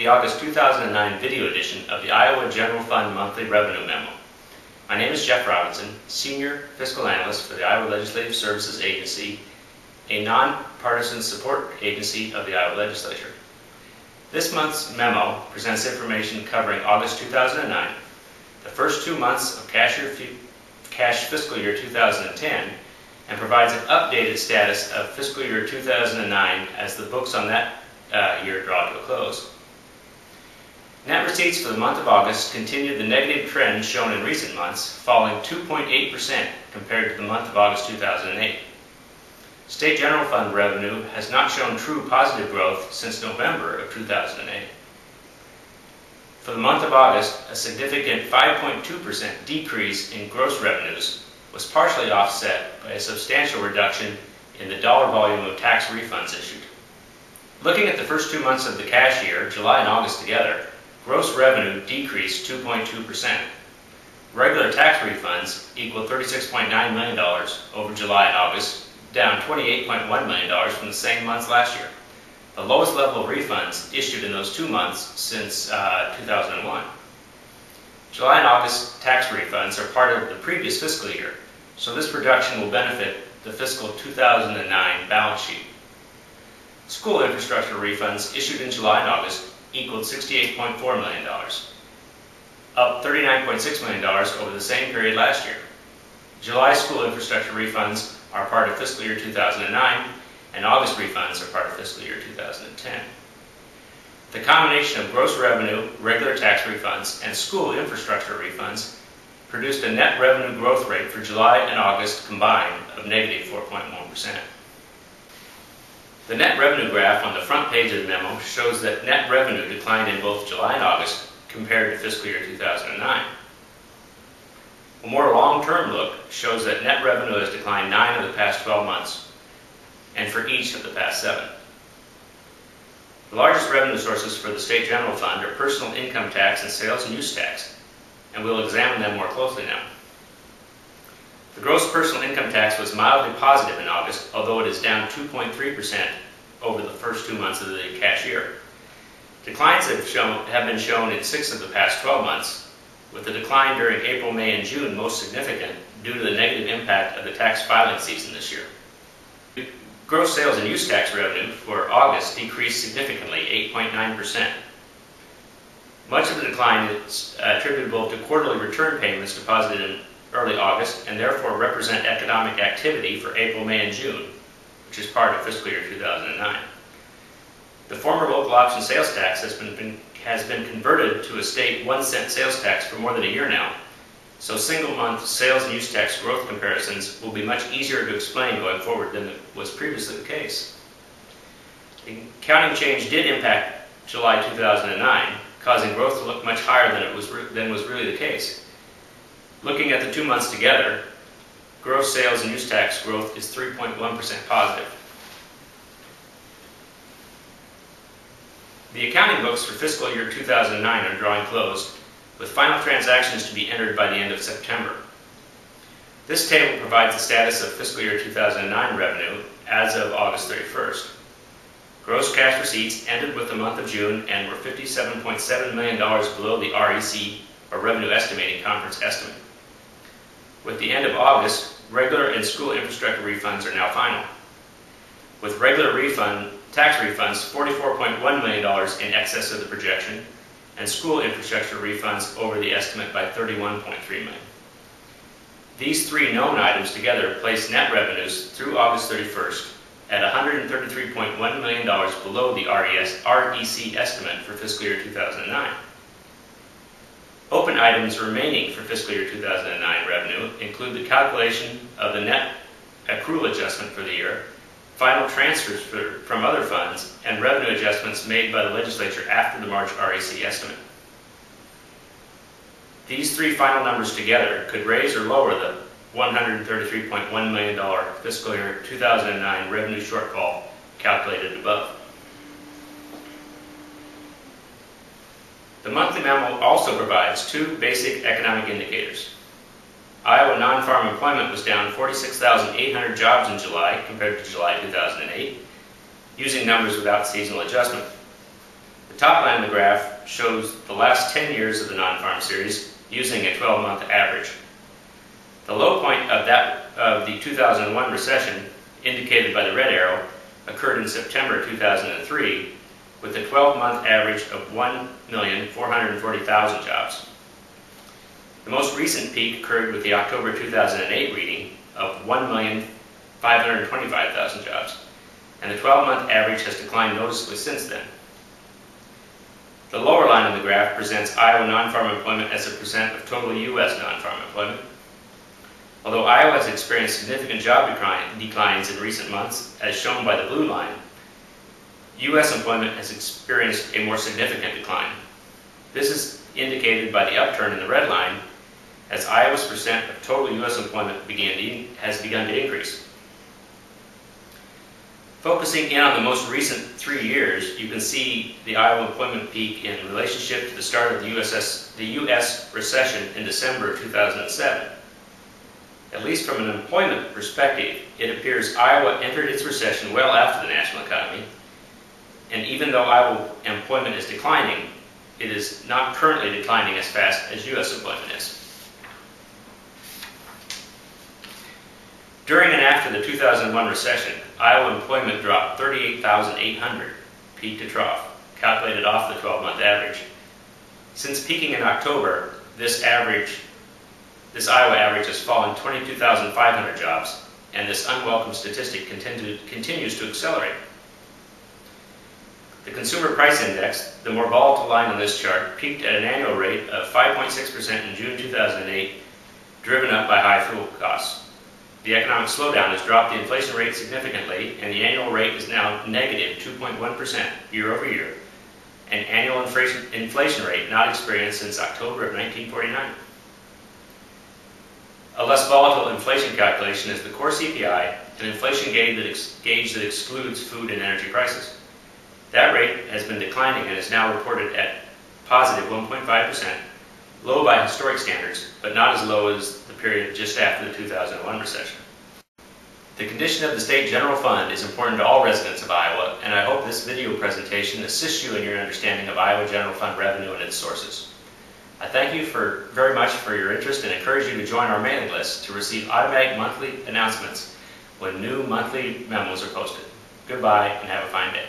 the August 2009 video edition of the Iowa General Fund Monthly Revenue Memo. My name is Jeff Robinson, Senior Fiscal Analyst for the Iowa Legislative Services Agency, a nonpartisan support agency of the Iowa Legislature. This month's memo presents information covering August 2009, the first 2 months of cash fiscal year 2010, and provides an updated status of fiscal year 2009 as the books on that year draw to a close. Net receipts for the month of August continued the negative trend shown in recent months, falling 2.8% compared to the month of August 2008. State General Fund revenue has not shown true positive growth since November of 2008. For the month of August, a significant 5.2% decrease in gross revenues was partially offset by a substantial reduction in the dollar volume of tax refunds issued. Looking at the first 2 months of the cash year, July and August together, gross revenue decreased 2.2%. Regular tax refunds equaled $36.9 million over July and August, down $28.1 million from the same months last year, the lowest level of refunds issued in those 2 months since 2001. July and August tax refunds are part of the previous fiscal year, so this reduction will benefit the fiscal 2009 balance sheet. School infrastructure refunds issued in July and August equaled $68.4 million, up $39.6 million over the same period last year. July school infrastructure refunds are part of fiscal year 2009, and August refunds are part of fiscal year 2010. The combination of gross revenue, regular tax refunds, and school infrastructure refunds produced a net revenue growth rate for July and August combined of negative 4.1%. The net revenue graph on the front page of the memo shows that net revenue declined in both July and August compared to fiscal year 2009. A more long-term look shows that net revenue has declined 9 of the past 12 months, and for each of the past 7. The largest revenue sources for the State General Fund are personal income tax and sales and use tax, and we'll examine them more closely now. The gross personal income tax was mildly positive in August, although it is down 2.3% over the first 2 months of the cash year. Declines have been shown in 6 of the past 12 months, with the decline during April, May, and June most significant due to the negative impact of the tax filing season this year. Gross sales and use tax revenue for August decreased significantly, 8.9%. Much of the decline is attributable to quarterly return payments deposited in early August and therefore represent economic activity for April, May, and June, which is part of fiscal year 2009. The former local option sales tax has been converted to a state 1-cent sales tax for more than a year now, so single-month sales and use tax growth comparisons will be much easier to explain going forward than was previously the case. The accounting change did impact July 2009, causing growth to look much higher than was really the case. Looking at the 2 months together, gross sales and use tax growth is 3.1% positive. The accounting books for fiscal year 2009 are drawing close, with final transactions to be entered by the end of September. This table provides the status of fiscal year 2009 revenue as of August 31st. Gross cash receipts ended with the month of June and were $57.7 million below the REC, or Revenue Estimating Conference estimate. With the end of August, regular and school infrastructure refunds are now final. With regular tax refunds $44.1 million in excess of the projection, and school infrastructure refunds over the estimate by $31.3 million. These 3 known items together place net revenues through August 31st at $133.1 million below the REC estimate for fiscal year 2009. Open items remaining for fiscal year 2009 revenue include the calculation of the net accrual adjustment for the year, final transfers from other funds, and revenue adjustments made by the legislature after the March REC estimate. These 3 final numbers together could raise or lower the $133.1 million fiscal year 2009 revenue shortfall calculated above. The monthly memo also provides 2 basic economic indicators. Iowa non-farm employment was down 46,800 jobs in July compared to July 2008, using numbers without seasonal adjustment. The top line of the graph shows the last 10 years of the non-farm series using a 12-month average. The low point of the 2001 recession, indicated by the red arrow, occurred in September 2003 with a 12-month average of 1,440,000 jobs. The most recent peak occurred with the October 2008 reading of 1,525,000 jobs, and the 12-month average has declined noticeably since then. The lower line of the graph presents Iowa non-farm employment as a percent of total U.S. non-farm employment. Although Iowa has experienced significant job declines in recent months, as shown by the blue line, U.S. employment has experienced a more significant decline. This is indicated by the upturn in the red line, as Iowa's percent of total U.S. employment has begun to increase. Focusing in on the most recent 3 years, you can see the Iowa employment peak in relationship to the start of the U.S. recession in December of 2007. At least from an employment perspective, it appears Iowa entered its recession well after the national economy, and even though Iowa employment is declining, it is not currently declining as fast as U.S. employment is. During and after the 2001 recession, Iowa employment dropped 38,800, peak to trough, calculated off the 12-month average. Since peaking in October, this Iowa average has fallen 22,500 jobs, and this unwelcome statistic continues to accelerate. The Consumer Price Index, the more volatile line on this chart, peaked at an annual rate of 5.6% in June 2008, driven up by high fuel costs. The economic slowdown has dropped the inflation rate significantly, and the annual rate is now negative 2.1% year over year, an annual inflation rate not experienced since October of 1949. A less volatile inflation calculation is the core CPI, an inflation gauge that excludes food and energy prices. That rate has been declining and is now reported at positive 1.5%, low by historic standards, but not as low as the period just after the 2001 recession. The condition of the state general fund is important to all residents of Iowa, and I hope this video presentation assists you in your understanding of Iowa general fund revenue and its sources. I thank you very much for your interest and encourage you to join our mailing list to receive automatic monthly announcements when new monthly memos are posted. Goodbye and have a fine day.